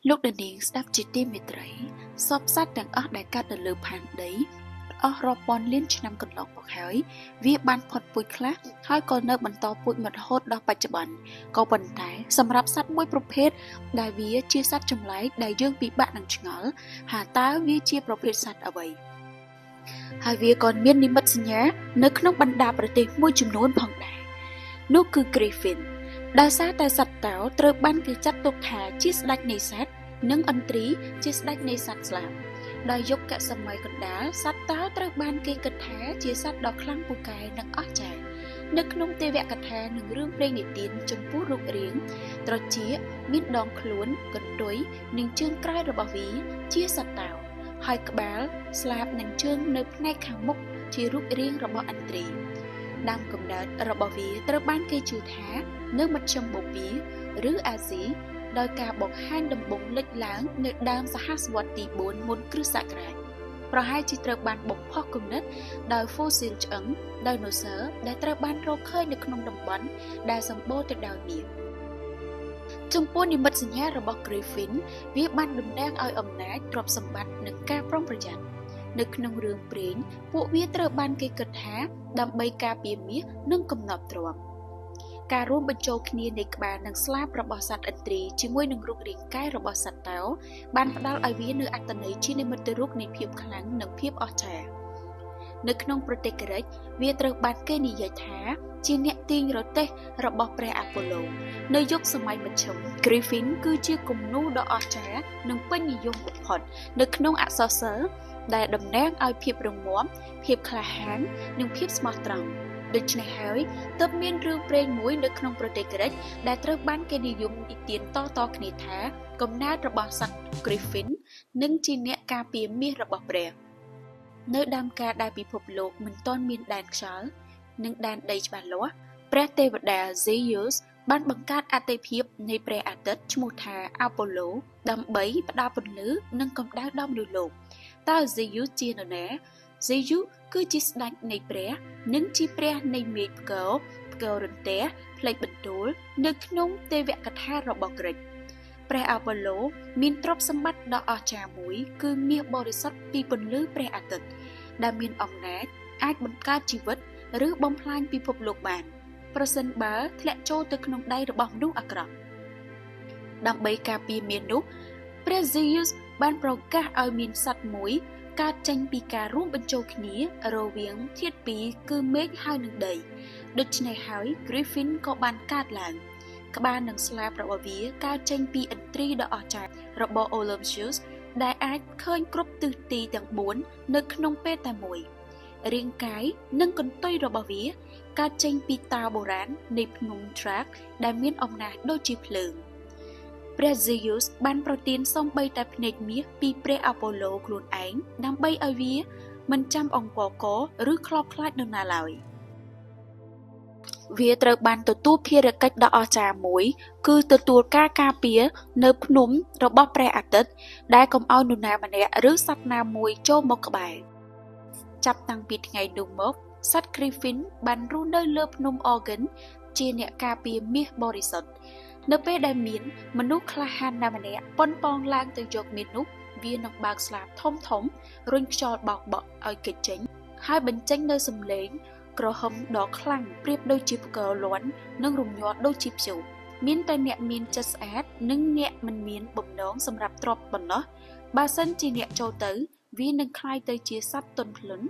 លោកដានីងស្ដាប់ជាទីមេត្រីសពសត្វទាំងអស់ដែលកើតនៅលើផែនដីអស់រាប់ពាន់លានឆ្នាំកន្លងមកហើយវាបានផុតពូជខ្លះហើយក៏នៅបន្តពូជមករហូតដល់បច្ចុប្បន្នក៏ប៉ុន្តែសម្រាប់សត្វមួយប្រភេទដែលវាជាសត្វចម្លែកដែលយើងពិបាកនឹងឆ្ងល់ថាតើវាជាប្រភេទសត្វអ្វីហើយវាក៏មាននិមិត្តសញ្ញានៅក្នុងបណ្ដាប្រទេសមួយចំនួនផងដែរនោះគឺ Griffin ដោយសារតែសត្វតោត្រូវបានគេចាត់ទុកថាជាស្ដេចនៃសត្វនិងឥន្ទ្រីជាស្ដេចនៃសត្វស្លាបដោយយុគសម័យកណ្ដាលសត្វតោត្រូវបានគេគិតថាជាសត្វដ៏ខ្លាំងពូកែនិងអស្ចារ្យនៅក្នុងទេវកថានិងរឿងព្រេងនិទានចំពោះរូបរាងត្រចៀកមានដងខ្លួនកន្ទុយនិងជើងក្រោយរបស់វាជាសត្វតោហើយក្បាលស្លាបនិងជើងនៅផ្នែកខាងមុខជារូបរាងរបស់ឥន្ទ្រីដើមកំណើតរបស់វាត្រូវបានគេជឿថានៅមជ្ឈិមបូព៌ាឬអាស៊ីដោយការបង្ហាញដំបូងលេចឡើងនៅដើមសហសវត្សរ៍ទី4មុនគ្រិស្តសករាជប្រហែលជាត្រូវបានបំផុសគំនិតដោយហ្វូស៊ីលឆ្អឹងដាយណូស័រដែលត្រូវបានរកឃើញនៅក្នុងតំបន់ដែលសម្បូរទៅដោយមាសចំពោះនិមិត្តសញ្ញារបស់ Griffin វាបានតំណាងឲ្យអំណាចទ្រព្យសម្បត្តិនិងការប្រុងប្រយ័ត្ននៅក្នុងរឿងព្រេងពួកវាត្រូវបានគេគិតថាដើម្បីការពារមាសនិងកំណប់ទ្រព្យការរួមបញ្ចូលគ្នានៃក្បាលនិងស្លាបរបស់សត្វឥន្ទ្រីជាមួយនឹងរូបរាងកាយរបស់សត្វតោបានផ្ដល់ឲ្យវានូវអត្ថន័យជានិមិត្តរូបនៃភាពខ្លាំងនិងភាពអស្ចារ្យនៅក្នុងប្រទេសក្រិកវាត្រូវបានគេនិយាយថាជាអ្នកទាញរទេះរបស់ព្រះអាប៉ូឡូនៅយុគសម័យមជ្ឈិម Griffin គឺជាគំនូរដ៏អស្ចារ្យនិងពេញនិយមបំផុតនៅក្នុងអក្សរសិល្ប៍ដែលតំណាងឲ្យភាពរឹងមាំភាពក្លាហាននិងភាពស្មោះត្រង់ដូច្នេះហើយទើបមានរឿងព្រេងមួយនៅក្នុងប្រទេសក្រិកដែលត្រូវបានគេនិយមនិទានតៗគ្នាថាកំណើតរបស់សត្វ Griffin និងជាអ្នកការពារមាសរបស់ព្រះនៅដើមកាលដែលពិភពលោកមិនទាន់មានដែនខ្យល់និងដែនដីច្បាស់លាស់ព្រះទេវតា Zeus បានបង្កើតអតិភិបនៃព្រះអាទិត្យឈ្មោះថា Apollo ដើម្បីផ្ដល់ពន្លឺនិងកម្ដៅដល់មនុស្សលោកតើ Zeus ជានរណា Zeus គឺជាស្ដេចនៃព្រះនិងជាព្រះនៃមេឃផ្គររន្ទះផ្លេចបន្ទូលនៅក្នុងទេវកថារបស់ក្រិកព្រះអាប៉ូឡូមានទ្រព្យសម្បត្តិដ៏អស្ចារ្យមួយគឺមាសបរិសុទ្ធពីពន្លឺព្រះអាទិត្យដែលមានអំណាចអាចបង្កើតជីវិតឬបំផ្លាញពិភពលោកបានប្រសិនបើធ្លាក់ចូលទៅក្នុងដៃរបស់មនុស្សអាក្រក់ដើម្បីការពារមាសនោះព្រះ Zeus បានប្រកាសឲ្យមានសត្វមួយកើតចេញពីការរួមបញ្ចូលគ្នារវាងធាតុពីរគឺមេឃហើយនិងដីដូច្នេះហើយ Griffin ក៏បានកើតឡើងក្បាលនិងស្លាបរបស់វាកើតចេញពីឥន្ទ្រីដ៏អស្ចារ្យរបស់ Olympus ដែលអាចឃើញគ្រប់ទិសទីទាំង4នៅក្នុងពេលតែមួយរាងកាយនិងកន្ទុយរបស់វាកើតចេញពីតាបុរាណនៃភ្នំ Thrak ដែលមានអំណាចដូចជាភ្លើងព្រះ Zeus បានប្រទានសូម្បីតែភ្នែកមាសពីព្រះអាប៉ូឡូខ្លួនឯងដើម្បីឲ្យវាមិនចាំអង្គរកឬខ្លោបខ្លាចនរណាឡើយវាត្រូវបានទទួលភារកិច្ចដ៏អស្ចារ្យមួយគឺទទួលការការពារនៅភ្នំរបស់ព្រះអាទិត្យដែលកុំឲ្យនរណាម្នាក់ឬសត្វណាមួយចូលមកក្បែរចាប់តាំងពីថ្ងៃនោះមកសត្វ Griffin បានរស់នៅលើភ្នំ Organ ជាអ្នកការពារមាសបរិសុទ្ធនៅពេលដែលមានមនុស្សក្លាហានណាម្នាក់ប៉ុនប៉ងឡើងទៅយកមាសនោះវានឹងបើកស្លាបធំរុញខ្យល់បោកបក់ឲ្យគេចចេញហើយបញ្ចេញនៅសំឡេងក្រហមដ៏ខ្លាំងប្រៀបដូចជាផ្គរលាន់និងរំញ័រដូចជាព្យុះមានតែអ្នកមានចិត្តស្អាតនិងអ្នកមិនមានបំណងសម្រាប់ទ្រព្យប៉ុណ្ណោះបើសិនជាអ្នកចូលទៅវានឹងคล้ายទៅជាសត្វទន់ភ្លន់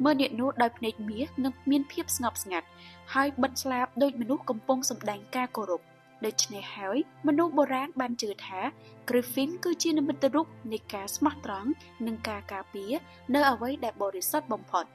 មើលអ្នកនោះដោយភ្នែកមាសនិងមានភាពស្ងប់ស្ងាត់ហើយបិទស្លាបដូចមនុស្សកំពុងសម្ដែងការគោរពដូច្នេះហើយមនុស្សបុរាណបានជឿថា Griffin គឺជានិមិត្តរូបនៃការស្មោះត្រង់និងការការពារនៅអ្វីដែលបរិសុទ្ធបំផុត។